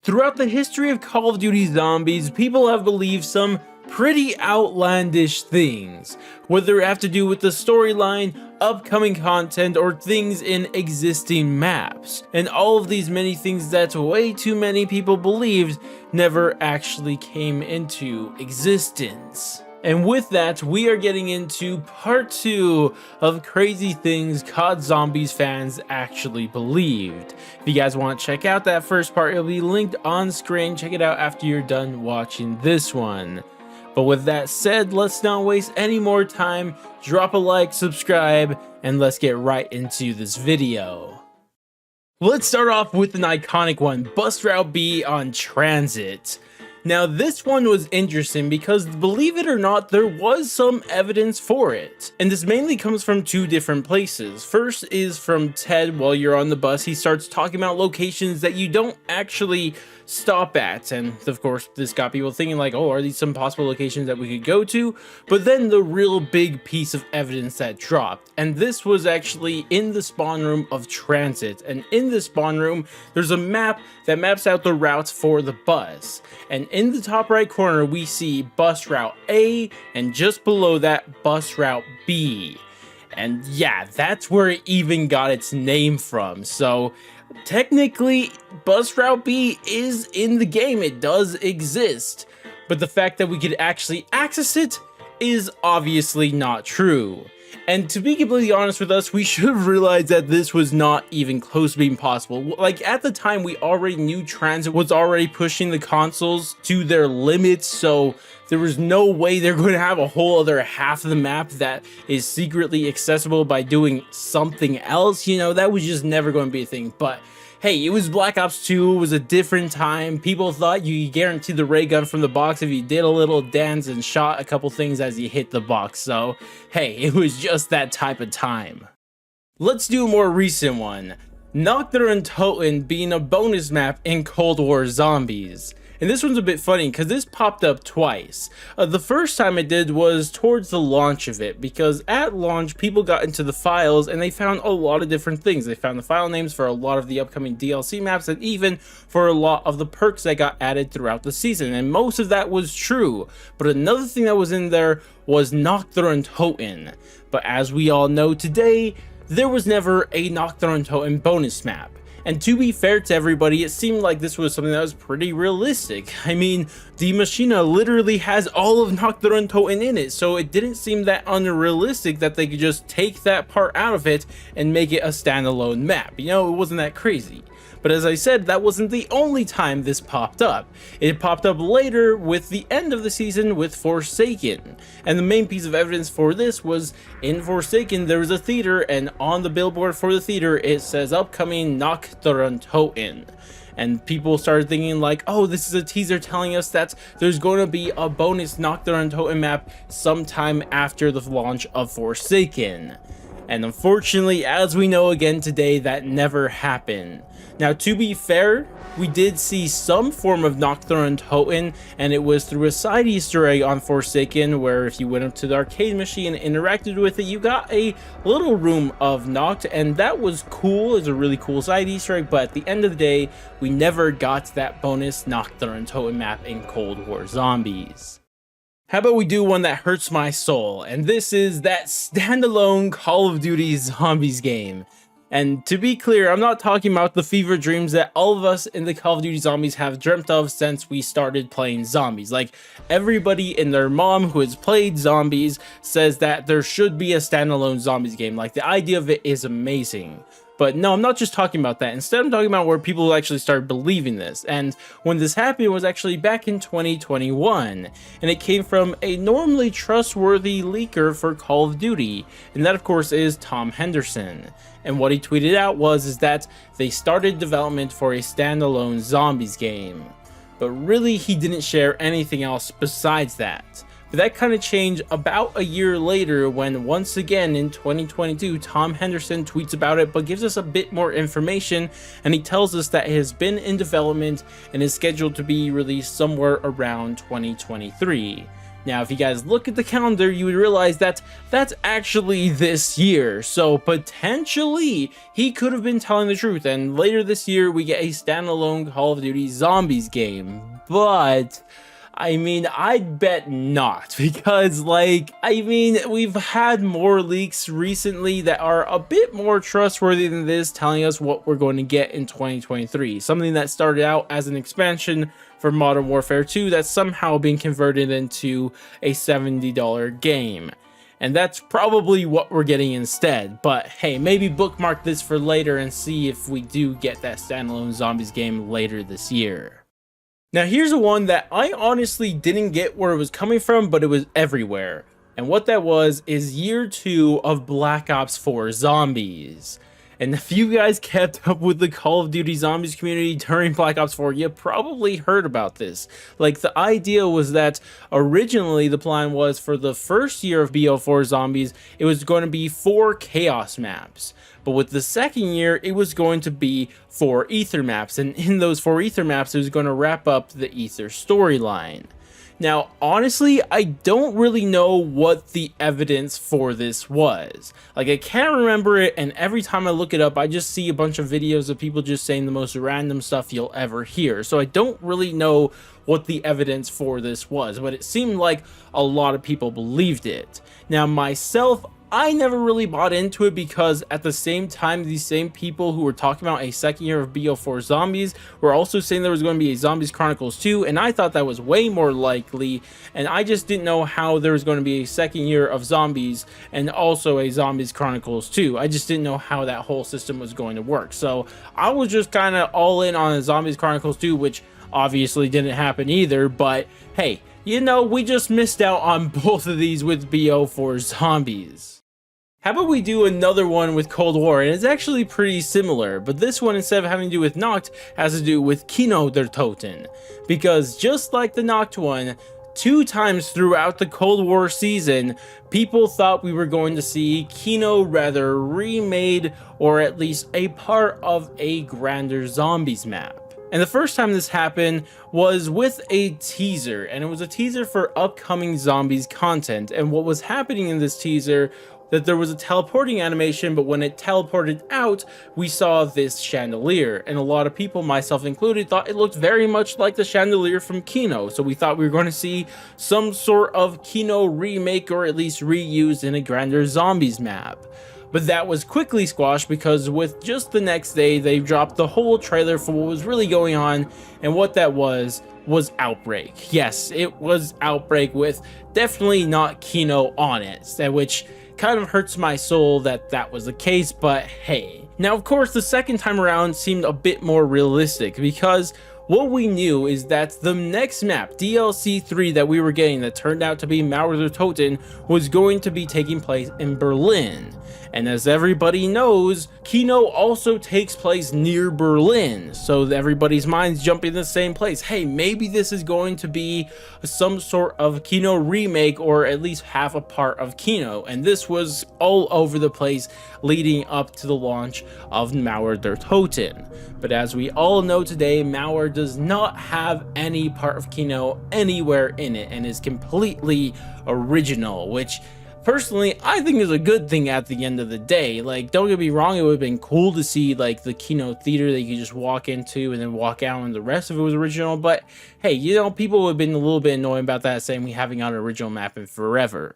Throughout the history of Call of Duty Zombies, people have believed some pretty outlandish things, whether it have to do with the storyline, upcoming content, or things in existing maps. And all of these many things that way too many people believed never actually came into existence. And with that, we are getting into part 2 of crazy things COD Zombies fans actually believed. If you guys want to check out that first part, it'll be linked on screen. Check it out after you're done watching this one. But with that said, let's not waste any more time. Drop a like, subscribe, and let's get right into this video. Let's start off with an iconic one, Bus Route B on Transit. Now this one was interesting because, believe it or not, there was some evidence for it. And this mainly comes from two different places. First is from Ted. While you're on the bus, he starts talking about locations that you don't actually stop at, and of course this got people thinking like, oh, are these some possible locations that we could go to? But then the real big piece of evidence that dropped, and this was actually in the spawn room of Transit. And in the spawn room there's a map that maps out the routes for the bus, and in the top right corner we see Bus Route A, and just below that Bus Route B. And yeah, that's where it even got its name from. So technically, Bus Route B is in the game, it does exist, but the fact that we could actually access it is obviously not true. And to be completely honest with us, we should have realized that this was not even close to being possible. Like, at the time, we already knew Transit was already pushing the consoles to their limits, so there was no way they're going to have a whole other half of the map that is secretly accessible by doing something else. You know, that was just never going to be a thing. But hey, it was Black Ops 2, it was a different time. People thought you guaranteed the ray gun from the box if you did a little dance and shot a couple things as you hit the box. So hey, it was just that type of time. Let's do a more recent one. Nocturne and Toten being a bonus map in Cold War Zombies. And this one's a bit funny because this popped up twice. The first time it did was towards the launch of it, because at launch people got into the files and they found a lot of different things. They found the file names for a lot of the upcoming DLC maps, and even for a lot of the perks that got added throughout the season, and most of that was true. But another thing that was in there was Nocturne Toten. But as we all know today, there was never a Nocturne Toten bonus map. And to be fair to everybody, it seemed like this was something that was pretty realistic. I mean, the Machina literally has all of Nocturne Toten in it, so it didn't seem that unrealistic that they could just take that part out of it and make it a standalone map. You know, it wasn't that crazy. But as I said, that wasn't the only time this popped up. It popped up later with the end of the season with Forsaken. And the main piece of evidence for this was in Forsaken there was a theater, and on the billboard for the theater it says upcoming Nocturne Toten. And people started thinking like, oh, this is a teaser telling us that there's going to be a bonus Nocturne Toten map sometime after the launch of Forsaken. And unfortunately, as we know again today, that never happened. Now, to be fair, we did see some form of Nocturne Toten, and it was through a side Easter egg on Forsaken, where if you went up to the arcade machine and interacted with it, you got a little room of Noct, and that was cool. It's a really cool side Easter egg, but at the end of the day, we never got that bonus Nocturne Toten map in Cold War Zombies. How about we do one that hurts my soul, and this is that standalone Call of Duty Zombies game. And to be clear, I'm not talking about the fever dreams that all of us in the Call of Duty Zombies have dreamt of since we started playing zombies. Like, everybody and their mom who has played zombies says that there should be a standalone zombies game. Like, the idea of it is amazing. But no, I'm not just talking about that. Instead, I'm talking about where people actually started believing this. And when this happened was actually back in 2021. And it came from a normally trustworthy leaker for Call of Duty. And that, of course, is Tom Henderson. And what he tweeted out was that they started development for a standalone zombies game. But really, he didn't share anything else besides that. But that kind of changed about a year later when, once again in 2022, Tom Henderson tweets about it but gives us a bit more information, and he tells us that it has been in development and is scheduled to be released somewhere around 2023. Now, if you guys look at the calendar, you would realize that that's actually this year. So potentially he could have been telling the truth. And later this year, we get a standalone Call of Duty Zombies game. But I mean, I'd bet not, because we've had more leaks recently that are a bit more trustworthy than this, telling us what we're going to get in 2023. Something that started out as an expansion for Modern Warfare 2 that's somehow being converted into a $70 game. And that's probably what we're getting instead. But hey, maybe bookmark this for later and see if we do get that standalone Zombies game later this year. Now here's one that I honestly didn't get where it was coming from, but it was everywhere. And what that was is year 2 of Black Ops 4 Zombies. And if you guys kept up with the Call of Duty Zombies community during Black Ops 4, you probably heard about this. Like, the idea was that originally the plan was for the first year of BO4 Zombies, it was going to be 4 Chaos maps. But with the second year, it was going to be 4 Ether maps. And in those 4 Ether maps, it was going to wrap up the Ether storyline. Now, honestly, I don't really know what the evidence for this was. Like, I can't remember it, and every time I look it up, I just see a bunch of videos of people just saying the most random stuff you'll ever hear. So I don't really know what the evidence for this was, but it seemed like a lot of people believed it. Now, myself, I never really bought into it, because at the same time, these same people who were talking about a second year of BO4 Zombies were also saying there was going to be a Zombies Chronicles 2, and I thought that was way more likely, and I just didn't know how there was going to be a second year of Zombies and also a Zombies Chronicles 2. I just didn't know how that whole system was going to work. So I was just kind of all in on a Zombies Chronicles 2, which obviously didn't happen either, but hey, you know, we just missed out on both of these with BO4 Zombies. How about we do another one with Cold War, and it's actually pretty similar, but this one, instead of having to do with Nacht, has to do with Kino der Toten. Because just like the Nacht one, 2 times throughout the Cold War season, people thought we were going to see Kino rather remade, or at least a part of a grander Zombies map. And the first time this happened was with a teaser, and it was a teaser for upcoming Zombies content. And what was happening in this teaser, that there was a teleporting animation, but when it teleported out, we saw this chandelier, and a lot of people, myself included, thought it looked very much like the chandelier from Kino. So we thought we were going to see some sort of Kino remake, or at least reused in a grander Zombies map. But that was quickly squashed, because with just the next day, they dropped the whole trailer for what was really going on, and what that was Outbreak. Yes, it was Outbreak, with definitely not Kino on it, which kind of hurts my soul that that was the case, but hey. Now, of course, the second time around seemed a bit more realistic, because what we knew is that the next map, DLC 3 that we were getting, that turned out to be Mauer der Toten, was going to be taking place in Berlin. And as everybody knows, Kino also takes place near Berlin, so everybody's minds jump in the same place. Hey, maybe this is going to be some sort of Kino remake, or at least half a part of Kino. And this was all over the place leading up to the launch of Mauer der Toten. But as we all know today, Mauer does not have any part of Kino anywhere in it, and is completely original, which personally I think is a good thing at the end of the day. Like, don't get me wrong, it would have been cool to see like the Kino theater that you could just walk into and then walk out and the rest of it was original, but hey, you know, people would have been a little bit annoyed about that, saying we haven't got an original map in forever.